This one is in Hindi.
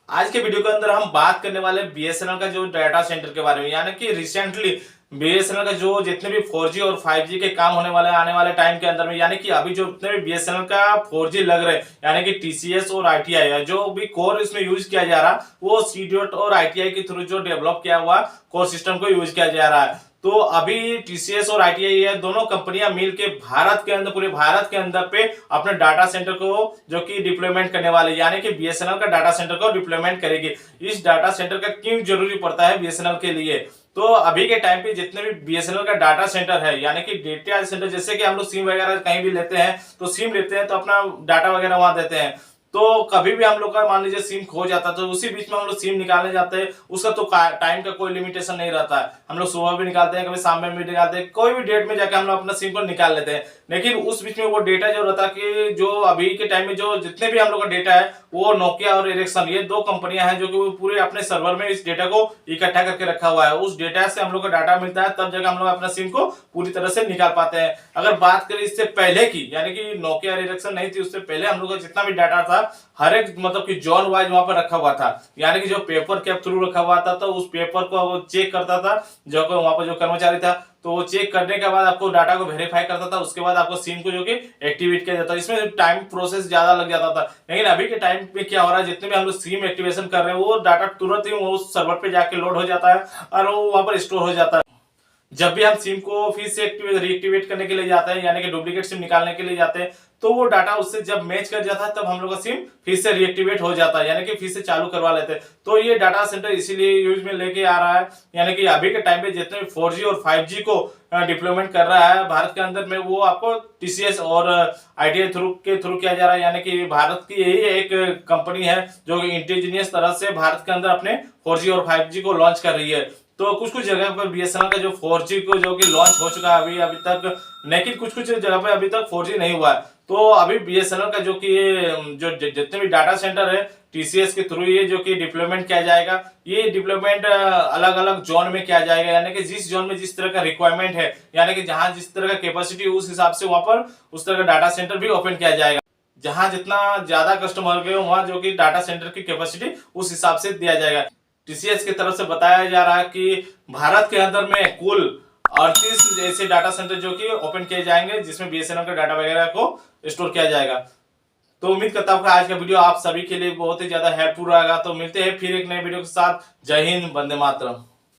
आज के वीडियो के अंदर हम बात करने वाले बीएसएनएल का जो डाटा सेंटर के बारे में, यानी कि रिसेंटली बीएसएनएल का जो जितने भी 4G और 5G के काम होने वाले आने वाले टाइम के अंदर में, यानी कि अभी जो जितने भी बीएसएनएल का 4G लग रहे हैं, यानी कि टीसीएस और आईटीआई है, जो भी कोर इसमें यूज किया जा रहा वो सीडीओट और आईटीआई के थ्रू जो डेवलप किया हुआ कोर सिस्टम को यूज किया जा रहा है। तो अभी टीसीएस और आईटीआई है, दोनों कंपनियां मिलके भारत के अंदर, पूरे भारत के अंदर पे अपने डाटा सेंटर को जो कि डिप्लॉयमेंट करने वाले, यानी कि बीएसएनएल का डाटा सेंटर को डिप्लॉयमेंट करेगी। इस डाटा सेंटर का क्यों जरूरी पड़ता है बीएसएनएल के लिए? तो अभी के टाइम पे जितने भी बीएसएनएल का डाटा सेंटर है, यानी कि डेटा सेंटर, जैसे कि हम लोग सिम वगैरह कहीं भी लेते हैं तो सिम लेते हैं तो अपना डाटा वगैरह वहां देते हैं। तो कभी भी हम लोग का मान लीजिए सिम खो जाता है तो उसी बीच में हम लोग सिम निकालने जाते हैं, उसका तो टाइम का कोई लिमिटेशन नहीं रहता है। हम लोग सुबह भी निकालते हैं, कभी शाम में भी निकालते हैं, कोई भी डेट में जाके हम लोग अपना सिम को निकाल लेते हैं। लेकिन उस बीच में वो डेटा जो रहता है कि जो अभी के टाइम में जो जितने भी हम लोग का डेटा है वो नोकिया और एरिक्सन, ये दो कंपनियां हैं जो कि वो पूरे अपने सर्वर में इस डेटा को इकट्ठा करके रखा हुआ है। उस डेटा से हम लोग का डाटा मिलता है, तब जगह हम लोग अपना सिम को पूरी तरह से निकाल पाते हैं। अगर बात करें इससे पहले की, यानी कि नोकिया और एरिक्सन नहीं थी, उससे पहले हम लोग का जितना भी डाटा था हर एक मतलब कि जोन वाइज वहां पर रखा हुआ था, यानी कि जो पेपर के थ्रू रखा हुआ था तो उस पेपर को वो चेक करता था, जो वहां पर जो कर्मचारी था, तो वो चेक करने के बाद आपको डाटा को वेरीफाई करता था, उसके बाद आपको सिम को जो कि एक्टिवेट किया जाता था। इसमें टाइम प्रोसेस ज्यादा लग जाता था। लेकिन अभी के टाइम पे क्या हो रहा है, जितने भी हम लोग सिम एक्टिवेशन कर रहे हैं वो डाटा तुरंत ही वो सर्वर पे जाके लोड हो जाता है और वो वहां पर स्टोर हो जाता है। जब भी हम सिम को फिर से रीएक्टिवेट करने के लिए जाते हैं, यानी कि डुप्लीकेट सिम निकालने के लिए जाते हैं, तो वो डाटा उससे जब मैच कर जाता है तब हम लोग का सिम फिर से रीएक्टिवेट हो जाता है, यानी कि फिर से चालू करवा लेते हैं। तो ये डाटा सेंटर इसीलिए यूज में लेके आ रहा है, यानी कि अभी के टाइम पे जितने भी 4G और 5G को डिप्लॉयमेंट कर रहा है भारत के अंदर में, वो आपको टीसीएस और आईटीआई के थ्रू किया जा रहा है। यानी कि भारत की यही एक कंपनी है जो इंडिजीनियस तरह से भारत के अंदर अपने 4G और 5G को लॉन्च कर रही है। तो कुछ कुछ जगह पर बीएसएनएल का जो 4G को जो कि लॉन्च हो चुका है अभी तक, लेकिन कुछ कुछ जगह पे अभी तक 4G नहीं हुआ है। तो अभी बीएसएनएल का जो कि जो जितने भी डाटा सेंटर है टीसीएस के थ्रू ये जो कि डिप्लॉयमेंट किया जाएगा, ये डिप्लॉयमेंट अलग अलग जोन में किया जाएगा, यानी कि जिस जोन में जिस तरह का रिक्वायरमेंट है, यानी कि जहां जिस तरह का कैपेसिटी उस हिसाब से वहां पर उस तरह का डाटा सेंटर भी ओपन किया जाएगा। जहां जितना ज्यादा कस्टमर गए वहां जो कि डाटा सेंटर की कैपेसिटी उस हिसाब से दिया जाएगा। टीसीएस की तरफ से बताया जा रहा है कि भारत के अंदर में कुल 38 ऐसे डाटा सेंटर जो कि ओपन किए जाएंगे, जिसमें बीएसएनएल का डाटा वगैरह को स्टोर किया जाएगा। तो उम्मीद करता हूँ कि आज का वीडियो आप सभी के लिए बहुत ही ज्यादा हेल्पफुल रहेगा। तो मिलते हैं फिर एक नए वीडियो के साथ। जय हिंद, वंदे मातरम।